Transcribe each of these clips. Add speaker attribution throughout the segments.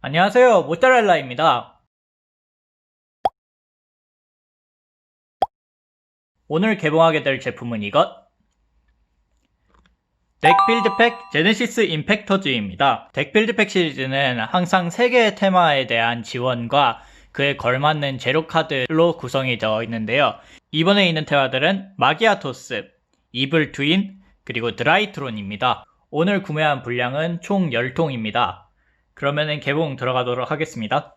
Speaker 1: 안녕하세요, 모짜렐라입니다. 오늘 개봉하게 될 제품은 이것 덱빌드팩 제네시스 임팩터즈입니다. 덱빌드팩 시리즈는 항상 3개의 테마에 대한 지원과 그에 걸맞는 재료카드로 구성이 되어 있는데요. 이번에 있는 테마들은 마기아토스, 이블 트윈, 그리고 드라이트론입니다. 오늘 구매한 분량은 총 10통입니다. 그러면은 개봉 들어가도록 하겠습니다.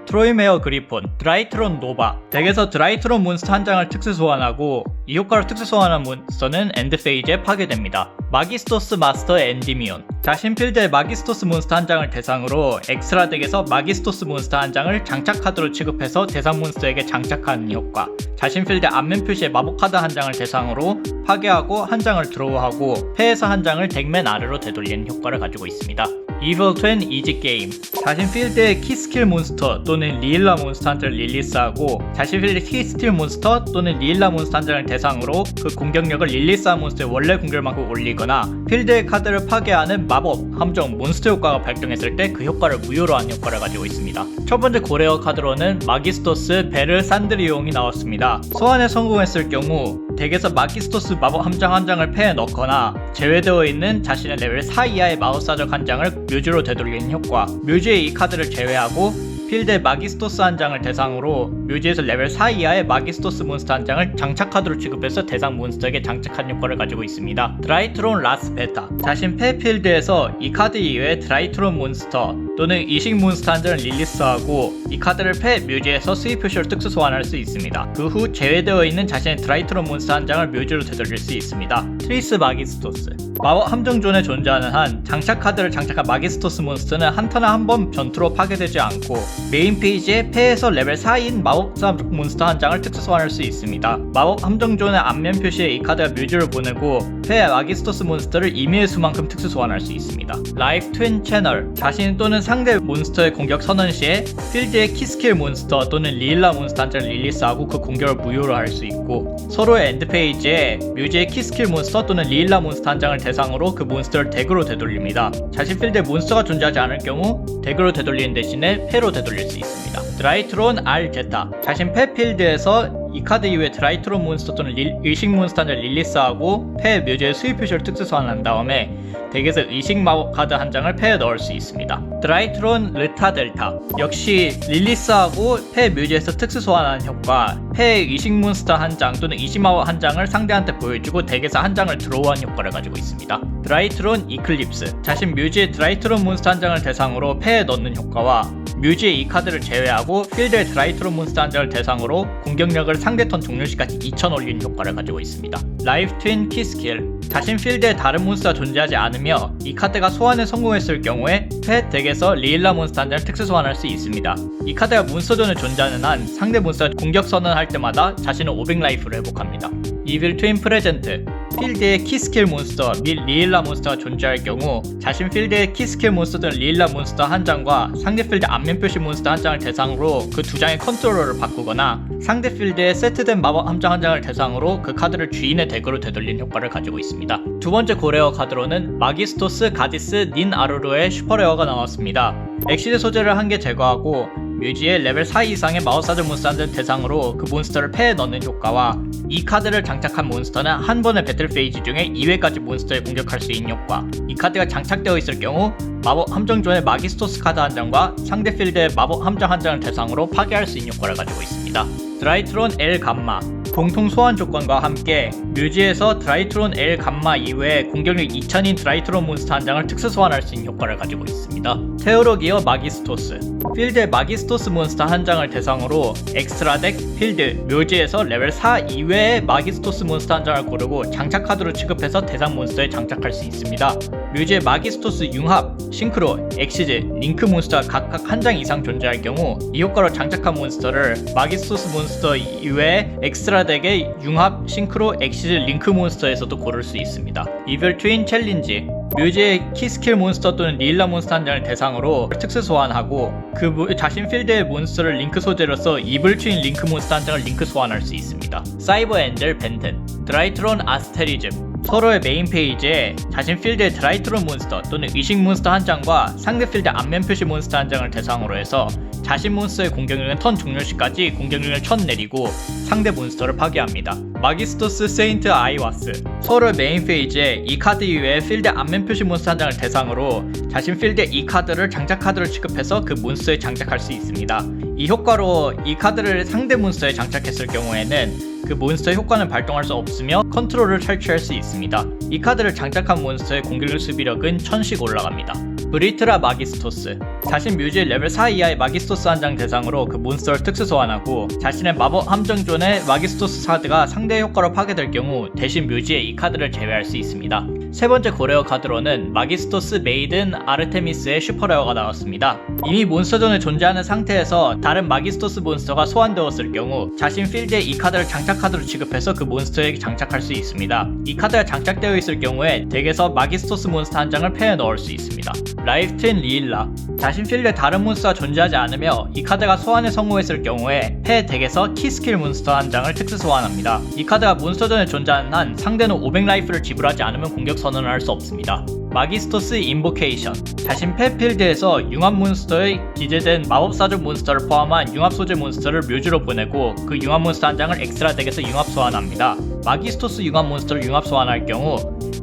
Speaker 1: 트로이메어 그리폰, 드라이트론 노바. 덱에서 드라이트론 몬스터 한 장을 특수 소환하고 이 효과를 특수 소환한 몬스터는 엔드 페이지에 파괴됩니다. 마기스토스 마스터 엔디미온. 자신 필드에 마기스토스 몬스터 한 장을 대상으로 엑스트라 덱에서 마기스토스 몬스터 한 장을 장착 카드로 취급해서 대상 몬스터에게 장착하는 효과. 자신 필드 앞면 표시에 마법 카드 한 장을 대상으로 파괴하고 한 장을 드로우하고 패에서 한 장을 덱맨 아래로 되돌리는 효과를 가지고 있습니다. 이블 트윈 이지 게임. 자신 필드에 키스킬 몬스터 또는 리일라 몬스터 한 장을 릴리스하고 자신 필드 키스킬 몬스터 또는 리일라 몬스터 한 장을 대상으로 그 공격력을 릴리스한 몬스터의 원래 공격만큼 올리거나 필드의 카드를 파괴하는 마법, 함정, 몬스터 효과가 발동했을 때 그 효과를 무효로 하는 효과를 가지고 있습니다. 첫 번째 고레어 카드로는 마기스토스 베르 산드리옹이 나왔습니다. 소환에 성공했을 경우 덱에서 마기스토스 마법 함정 한 장을 패에 넣거나 제외되어 있는 자신의 레벨 4 이하의 마법사적 한 장을 뮤즈로 되돌리는 효과. 뮤즈의 이 카드를 제외하고 필드에 마기스토스 한 장을 대상으로 뮤즈에서 레벨 4 이하의 마기스토스 몬스터 한 장을 장착 카드로 취급해서 대상 몬스터에게 장착한 효과를 가지고 있습니다. 드라이트론 라스 베타. 자신 패 필드에서 이 카드 이외에 드라이트론 몬스터 또는 이식 몬스터 한 장을 릴리스하고 이 카드를 패 뮤즈에서 수입 표시로 특수 소환할 수 있습니다. 그 후 제외되어 있는 자신의 드라이트론 몬스터 한 장을 뮤즈로 되돌릴 수 있습니다. 트리스 마기스토스. 마법 함정존에 존재하는 한 장착 카드를 장착한 마기스토스 몬스터는 한 턴에 한 번 전투로 파괴되지 않고 메인 페이지에 패에서 레벨 4인 마법사 몬스터 한 장을 특수 소환할 수 있습니다. 마법 함정존의 앞면 표시에 이 카드가 뮤즈를 보내고 패의 마기스토스 몬스터를 임의의 수만큼 특수 소환할 수 있습니다. 라이프 트윈 채널. 자신 또는 상대 몬스터의 공격 선언 시에 필드의 키스킬 몬스터 또는 리일라 몬스터 한 장을 릴리스하고 그 공격을 무효로 할 수 있고 서로의 엔드 페이지에 뮤즈의 키스킬 몬스터 또는 리일라 몬스터 한 장을 대상으로 그 몬스터를 덱으로 되돌립니다. 자신 필드에 몬스터가 존재하지 않을 경우 덱으로 되돌리는 대신에 패로 되돌릴 수 있습니다. 드라이트론 R 제타. 자신 패 필드에서 이 카드 이후에 드라이트론 몬스터 또는 의식 몬스터 한 장을 릴리스하고 패 뮤즈의 수입 표시를 특수 소환한 다음에 덱에서 의식 마법 카드 한 장을 패에 넣을 수 있습니다. 드라이트론 르타 델타. 역시 릴리스하고 패 뮤즈에서 특수 소환하는 효과. 패의 의식 몬스터 한 장 또는 의식 마법 한 장을 상대한테 보여주고 덱에서 한 장을 드로우한 효과를 가지고 있습니다. 드라이트론 이클립스. 자신 뮤즈의 드라이트론 몬스터 한 장을 대상으로 패에 넣는 효과와 뮤즈의 이 카드를 제외하고 필드의 드라이트론 몬스터 한 장을 대상으로 공격력을 상대 턴 종료시까지 2000 올리는 효과를 가지고 있습니다. 라이프 트윈 키스킬. 자신 필드에 다른 몬스터가 존재하지 않으며 이 카드가 소환에 성공했을 경우에 패 덱에서 리일라 몬스터 한 장을 특수 소환할 수 있습니다. 이 카드가 몬스터존에 존재하는 한 상대 몬스터가 공격 선언할 때마다 자신은 500라이프를 회복합니다. 이빌 트윈 프레젠트. 필드에 키스킬 몬스터 및 리일라 몬스터가 존재할 경우 자신 필드에 키스킬 몬스터 등 리일라 몬스터 한 장과 상대 필드 앞면 표시 몬스터 한 장을 대상으로 그 두 장의 컨트롤러를 바꾸거나 상대 필드에 세트된 마법 함정 한 장을 대상으로 그 카드를 주인의 덱으로 되돌리는 효과를 가지고 있습니다. 두 번째 고레어 카드로는 마기스토스 가디스 닌 아루르의 슈퍼레어가 나왔습니다. 엑시드 소재를 한 개 제거하고 뮤즈의 레벨 4 이상의 마법사적 몬스터 한 장 대상으로 그 몬스터를 패에 넣는 효과와 이 카드를 장착한 몬스터는 한 번의 배틀 페이지 중에 2회까지 몬스터에 공격할 수 있는 효과. 이 카드가 장착되어 있을 경우 마법 함정존의 마기스토스 카드 한 장과 상대 필드의 마법 함정 한 장을 대상으로 파괴할 수 있는 효과를 가지고 있습니다. 드라이트론 L 감마. 공통 소환 조건과 함께 뮤즈에서 드라이트론 L 감마 이외에 공격력 2000인 드라이트론 몬스터 한 장을 특수 소환할 수 있는 효과를 가지고 있습니다. 테오로기어 마기스토스. 필드의 마기스토스 몬스터 한 장을 대상으로 엑스트라 덱, 필드, 묘지에서 레벨 4 이외의 마기스토스 몬스터 한 장을 고르고 장착 카드로 취급해서 대상 몬스터에 장착할 수 있습니다. 뮤즈의 마기스토스 융합, 싱크로, 엑시즈, 링크 몬스터가 각각 한 장 이상 존재할 경우 이 효과로 장착한 몬스터를 마기스토스 몬스터 이외에 엑스트라 덱의 융합, 싱크로, 엑시즈, 링크 몬스터에서도 고를 수 있습니다. 이블 트윈 챌린지. 뮤즈의 키스킬 몬스터 또는 리일라 몬스터 한 장을 대상으로 특수 소환하고 그 자신 필드의 몬스터를 링크 소재로서 이블 트윈 링크 몬스터 한 장을 링크 소환할 수 있습니다. 사이버 엔젤 벤튼. 드라이트론 아스테리즘. 서로의 메인 페이지에 자신 필드의 드라이트론 몬스터 또는 의식 몬스터 한 장과 상대 필드 앞면 표시 몬스터 한 장을 대상으로 해서 자신 몬스터의 공격력은 턴 종료 시까지 공격력을 1000 내리고 상대 몬스터를 파괴합니다. 마기스토스 세인트 아이와스. 서로의 메인 페이지에 이 카드 이외에 필드 앞면 표시 몬스터 한 장을 대상으로 자신 필드에 이 카드를 장착 카드로 취급해서 그 몬스터에 장착할 수 있습니다. 이 효과로 이 카드를 상대 몬스터에 장착했을 경우에는 그 몬스터의 효과는 발동할 수 없으며 컨트롤을 탈취할 수 있습니다. 이 카드를 장착한 몬스터의 공격력 수비력은 1000씩 올라갑니다. 브리트라 마기스토스. 자신 뮤지의 레벨 4 이하의 마기스토스 한 장 대상으로 그 몬스터를 특수 소환하고 자신의 마법 함정존의 마기스토스 카드가 상대의 효과로 파괴될 경우 대신 뮤지에 이 카드를 제외할 수 있습니다. 세 번째 고레어 카드로는 마기스토스 메이든 아르테미스의 슈퍼레어가 나왔습니다. 이미 몬스터존에 존재하는 상태에서 다른 마기스토스 몬스터가 소환되었을 경우 자신 필드에 이 카드를 장착 카드로 취급해서 그 몬스터에게 장착할 수 있습니다. 이 카드가 장착되어 있을 경우에 덱에서 마기스토스 몬스터 한 장을 패에 넣을 수 있습니다. 라이프틴 리일라. 자신 필드에 다른 몬스터가 존재하지 않으며 이 카드가 소환에 성공했을 경우에 패 덱에서 키스킬 몬스터 한 장을 특수 소환합니다. 이 카드가 몬스터전에 존재하는 한 상대는 500라이프를 지불하지 않으면 공격 선언을 할 수 없습니다. 마기스토스 인보케이션. 자신 패 필드에서 융합 몬스터의 기재된 마법사적 몬스터를 포함한 융합 소재 몬스터를 묘지로 보내고 그 융합 몬스터 한 장을 엑스트라 덱에서 융합 소환합니다. 마기스토스 융합 몬스터를 융합 소환할 경우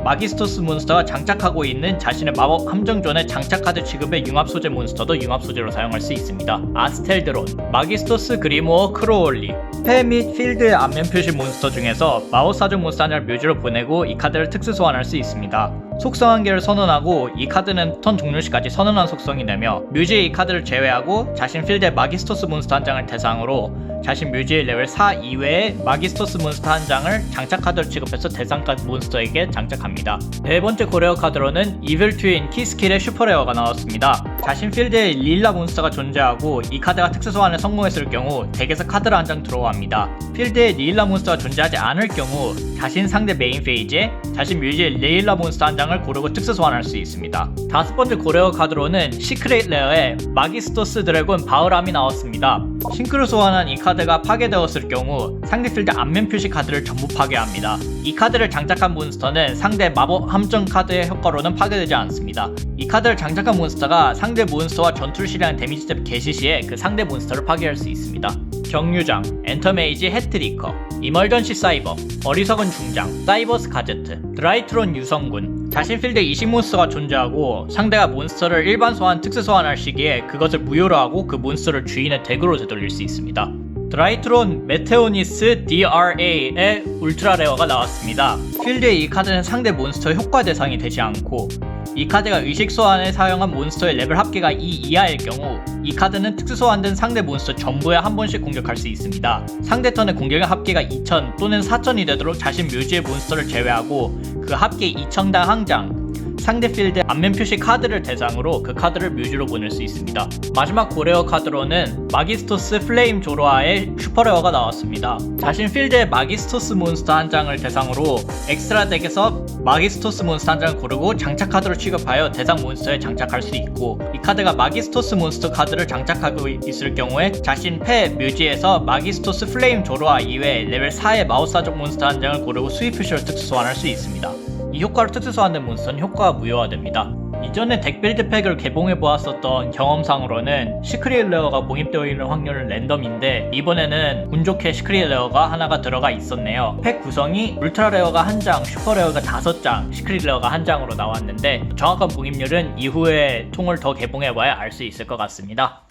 Speaker 1: 마기스토스 몬스터가 장착하고 있는 자신의 마법 함정존의 장착 카드 취급의 융합 소재 몬스터도 융합 소재로 사용할 수 있습니다. 아스텔드론. 마기스토스 그리모어 크로올리. 패 및 필드의 앞면 표시 몬스터 중에서 마법사적 몬스터 한 장을 묘지로 보내고 이 카드를 특수 소환할 수 있습니다. 속성 한 개를 선언하고 이 카드는 턴 종료 시까지 선언한 속성이 되며 뮤지의 이 카드를 제외하고 자신 필드의 마기스토스 몬스터 한 장을 대상으로 자신 뮤지의 레벨 4 이외의 마기스토스 몬스터 한 장을 장착 카드로 취급해서 대상가 몬스터에게 장착합니다. 네 번째 고레어 카드로는 이블 트윈 키스킬의 슈퍼레어가 나왔습니다. 자신 필드에 릴라 몬스터가 존재하고 이 카드가 특수 소환에 성공했을 경우 덱에서 카드를 한 장 들어옵니다. 필드에 릴라 몬스터가 존재하지 않을 경우 자신 상대 메인 페이지에 자신 뮤지의 릴라 몬스터 한 장을 고르고 특수 소환할 수 있습니다. 다섯 번째 고레어 카드로는 시크릿 레어의 마기스토스 드래곤 바흐람이 나왔습니다. 싱크로 소환한 이 카드가 파괴되었을 경우 상대 필드 앞면 표시 카드를 전부 파괴합니다. 이 카드를 장착한 몬스터는 상대 마법 함정 카드의 효과로는 파괴되지 않습니다. 이 카드를 장착한 몬스터가 상대 몬스터와 전투를 시리하는 데미지 스텝 개시 시에 그 상대 몬스터를 파괴할 수 있습니다. 정류장, 엔터메이지 해트리커, 이멀전시 사이버, 어리석은 중장, 사이버스 가제트, 드라이트론 유성군. 자신 필드에 이식 몬스터가 존재하고 상대가 몬스터를 일반 소환, 특수 소환할 시기에 그것을 무효로 하고 그 몬스터를 주인의 덱으로 되돌릴 수 있습니다. 드라이트론 메테오니스 DRA의 울트라 레어가 나왔습니다. 필드의 이 카드는 상대 몬스터의 효과 대상이 되지 않고 이 카드가 의식 소환에 사용한 몬스터의 레벨 합계가 2 이하일 경우 이 카드는 특수 소환된 상대 몬스터 전부에 한 번씩 공격할 수 있습니다. 상대 턴의 공격의 합계가 2000 또는 4000이 되도록 자신 묘지의 몬스터를 제외하고 그 합계 2000당 한 장 상대 필드의 앞면 표시 카드를 대상으로 그 카드를 묘지로 보낼 수 있습니다. 마지막 고레어 카드로는 마기스토스 플레임 조로아의 슈퍼레어가 나왔습니다. 자신 필드의 마기스토스 몬스터 한 장을 대상으로 엑스트라 덱에서 마기스토스 몬스터 한 장을 고르고 장착 카드로 취급하여 대상 몬스터에 장착할 수 있고 이 카드가 마기스토스 몬스터 카드를 장착하고 있을 경우에 자신 패 묘지에서 마기스토스 플레임 조로아 이외에 레벨 4의 마우스사적 몬스터 한 장을 고르고 수입 표시로 특수 소환할 수 있습니다. 이 효과로 특수 소환된 몬스터는 효과가 무효화됩니다. 이전에 덱빌드 팩을 개봉해보았었던 경험상으로는 시크릿 레어가 봉입되어 있는 확률은 랜덤인데 이번에는 운 좋게 시크릿 레어가 하나가 들어가 있었네요. 팩 구성이 울트라 레어가 1장, 슈퍼 레어가 5장, 시크릿 레어가 1장으로 나왔는데 정확한 봉입률은 이후에 총을 더 개봉해봐야 알 수 있을 것 같습니다.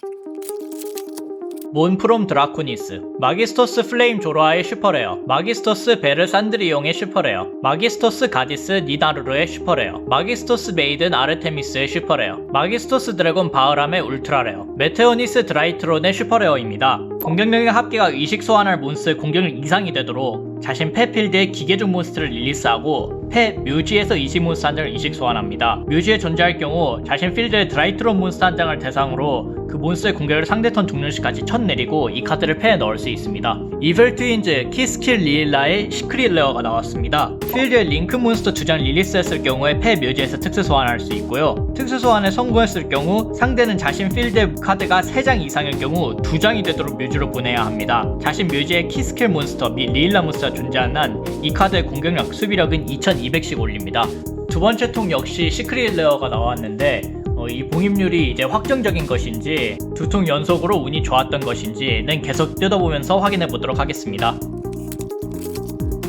Speaker 1: 몬프롬 드라쿠니스, 마기스토스 플레임 조로아의 슈퍼레어, 마기스토스 베르 산드리용의 슈퍼레어, 마기스토스 가디스 니다루르의 슈퍼레어, 마기스토스 메이든 아르테미스의 슈퍼레어, 마기스토스 드래곤 바흐람의 울트라레어, 메테오니스 드라이트론의 슈퍼레어입니다. 공격력의 합계가 의식 소환할 몬스터의 공격력 이상이 되도록 자신 패 필드에 기계종 몬스터를 릴리스하고 패 묘지에서 이식 몬스터 한 장을 이식 소환합니다. 묘지에 존재할 경우 자신 필드에 드라이트론 몬스터 한 장을 대상으로 그 몬스터의 공격을 상대 턴 종료 시까지 1000 내리고 이 카드를 패에 넣을 수 있습니다. 이블 트윈즈 키스킬 리일라의 시크릿 레어가 나왔습니다. 필드에 링크 몬스터 2장 릴리스했을 경우에 패 묘지에서 특수 소환할 수 있고요. 특수 소환에 성공했을 경우 상대는 자신 필드 카드가 3장 이상일 경우 2장이 되도록 묘지로 보내야 합니다. 자신 묘지에 키스킬 몬스터 및 리일라 몬스터 몬스터가 존재하는 한 이 카드의 공격력, 수비력은 2200씩 올립니다. 두 번째 통 역시 시크릿 레어가 나왔는데 이 봉입률이 이제 확정적인 것인지 두 통 연속으로 운이 좋았던 것인지는 계속 뜯어보면서 확인해 보도록 하겠습니다.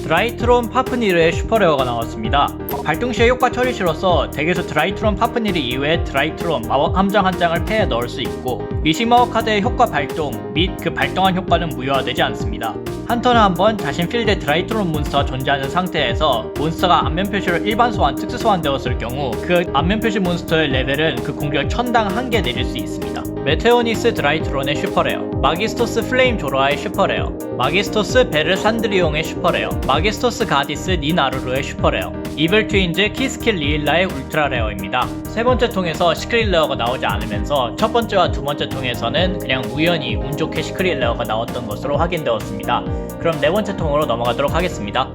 Speaker 1: 드라이트론 파프니르의 슈퍼레어가 나왔습니다. 발동 시에 효과 처리시로서 덱에서 드라이트론 파프니르 이외에 드라이트론 마법 함정 한 장을 패에 넣을 수 있고 미식 마법 카드의 효과 발동 및 그 발동한 효과는 무효화되지 않습니다. 한 턴에 한 번 자신 필드에 드라이트론 몬스터가 존재하는 상태에서 몬스터가 안면 표시로 일반 소환, 특수 소환되었을 경우 그 안면 표시 몬스터의 레벨은 그 공격 1000당 1개 내릴 수 있습니다. 메테오니스 드라이트론의 슈퍼레어, 마기스토스 플레임 조로아의 슈퍼레어, 마기스토스 베르 산드리옹의 슈퍼레어, 마기스토스 가디스 니나루루의 슈퍼레어, 이블 트윈즈 키스킬 리일라의 울트라레어입니다. 세 번째 통에서 시크릿 레어가 나오지 않으면서 첫 번째와 두 번째 통에서는 그냥 우연히 운 좋게 시크릿 레어가 나왔던 것으로 확인되었습니다. 그럼 네 번째 통으로 넘어가도록 하겠습니다.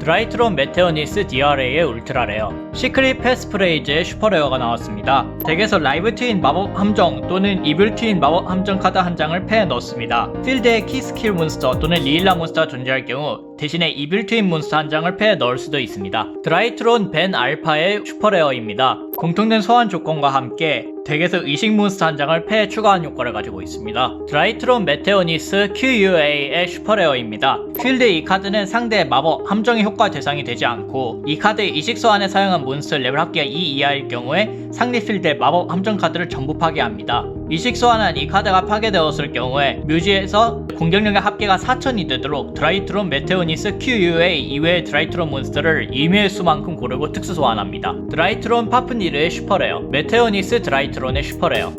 Speaker 1: 드라이트론 메테오니스 DRA의 울트라레어, 시크릿 패스프레이즈의 슈퍼레어가 나왔습니다. 덱에서 라이브 트윈 마법 함정 또는 이블 트윈 마법 함정 카드 한 장을 패에 넣습니다. 필드에 키스킬 몬스터 또는 리일라 몬스터가 존재할 경우 대신에 이블 트윈 몬스터 한 장을 패에 넣을 수도 있습니다. 드라이트론 벤 알파의 슈퍼레어입니다. 공통된 소환 조건과 함께 덱에서 의식 몬스터 한 장을 패에 추가한 효과를 가지고 있습니다. 드라이트론 메테오니스 QUA의 슈퍼레어입니다. 필드 이 카드는 상대의 마법, 함정의 효과 대상이 되지 않고 이 카드의 이식 소환에 사용한 몬스터 레벨 합계가 2 이하일 경우에 상대 필드의 마법, 함정 카드를 전부 파괴합니다. 이식 소환한 이 카드가 파괴되었을 경우에 묘지에서 공격력의 합계가 4000이 되도록 드라이트론 메테오니스 QUA 이외의 드라이트론 몬스터를 임의의 수만큼 고르고 특수 소환합니다. 드라이트론 파프니르의 슈퍼레어, 메테오니스 드라이트론의 슈퍼레어,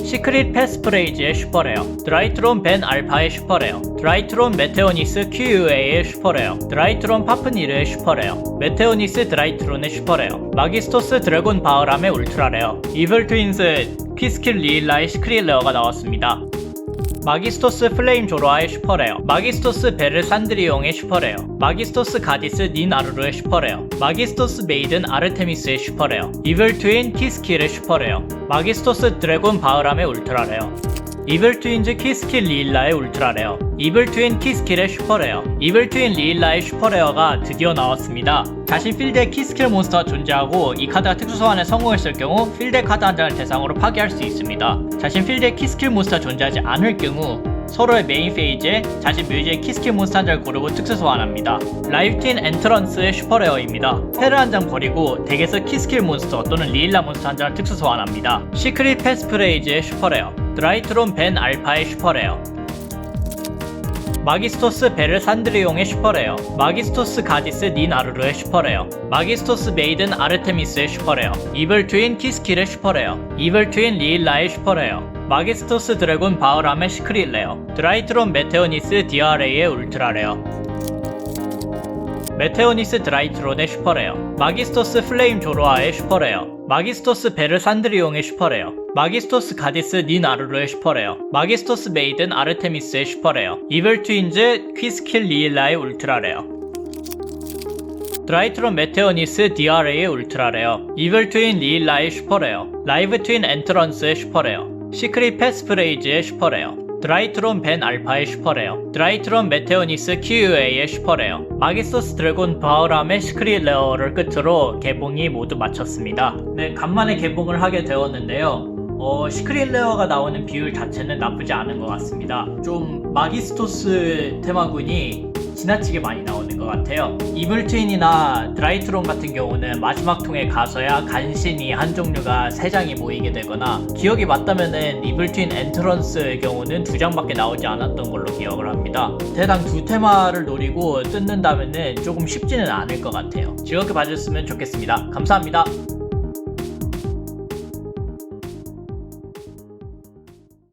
Speaker 1: 시크릿 패스프레이즈의 슈퍼레어, 드라이트론 벤 알파의 슈퍼레어, 드라이트론 메테오니스 QUA의 슈퍼레어, 드라이트론 파프니르의 슈퍼레어, 메테오니스 드라이트론의 슈퍼레어, 마기스토스 드래곤 바흐람의 울트라레어, 이블 트윈스 키스킬 리일라의 시크릿 레어가 나왔습니다. 마기스토스 플레임 조로아의 슈퍼레어, 마기스토스 베르 산드리옹의 슈퍼레어, 마기스토스 가디스 니나루루의 슈퍼레어, 마기스토스 메이든 아르테미스의 슈퍼레어, 이블 트윈 키스킬의 슈퍼레어, 마기스토스 드래곤 바흐람의 울트라레어, 이블 트윈즈 키스킬 리일라의 울트라레어, 이블 트윈 키스킬의 슈퍼레어, 이블 트윈 리일라의 슈퍼레어가 드디어 나왔습니다. 자신 필드에 키스킬 몬스터가 존재하고 이 카드가 특수 소환에 성공했을 경우 필드 카드 한 장을 대상으로 파괴할 수 있습니다. 자신 필드에 키스킬 몬스터가 존재하지 않을 경우 서로의 메인 페이지에 자신 묘지에 키스킬 몬스터 한 장을 고르고 특수 소환합니다. 라이브틴 엔트런스의 슈퍼레어입니다. 패를 한 장 버리고 덱에서 키스킬 몬스터 또는 리일라 몬스터 한 장을 특수 소환합니다. 시크릿 패스프레이즈의 슈퍼레어, 드라이트론 벤 알파의 슈퍼레어, 마기스토스 베르 산드리옹의 슈퍼레어, 마기스토스 가디스 니나루루의 슈퍼레어, 마기스토스 메이든 아르테미스의 슈퍼레어, 이블 트윈 키스킬의 슈퍼레어, 이블 트윈 리일라의 슈퍼레어, 마기스토스 드래곤 바흐람의 시크릿 레어, 드라이트론 메테오니스 DRA의 울트라레어, 메테오니스 드라이트론의 슈퍼레어, 마기스토스 플레임 조로아의 슈퍼레어, 마기스토스 베르 산드리옹의 슈퍼레어, 마기스토스 가디스 니나루루의 슈퍼레어, 마기스토스 메이든 아르테미스의 슈퍼레어, 이블 트윈즈 퀴스킬 리일라의 울트라레어, 드라이트론 메테오니스 DRA의 울트라레어, 이블 트윈 리일라의 슈퍼레어, 라이브 트윈 엔트런스의 슈퍼레어, 시크릿 패스프레이즈의 슈퍼레어, 드라이트론 벤 알파의 슈퍼레어, 드라이트론 메테오니스 QUA의 슈퍼레어, 마기스토스 드래곤 바흐람의 시크릿 레어를 끝으로 개봉이 모두 마쳤습니다. 네, 간만에 개봉을 하게 되었는데요. 시크릿 레어가 나오는 비율 자체는 나쁘지 않은 것 같습니다. 좀 마기스토스 테마군이 지나치게 많이 나오는 것 같아요. 이블 트윈이나 드라이트론 같은 경우는 마지막 통에 가서야 간신히 한 종류가 3장이 모이게 되거나, 기억이 맞다면은 이블 트윈 엔트런스의 경우는 2장밖에 나오지 않았던 걸로 기억을 합니다. 대당 2테마를 노리고 뜯는다면은 조금 쉽지는 않을 것 같아요. 즐겁게 봐주셨으면 좋겠습니다. 감사합니다.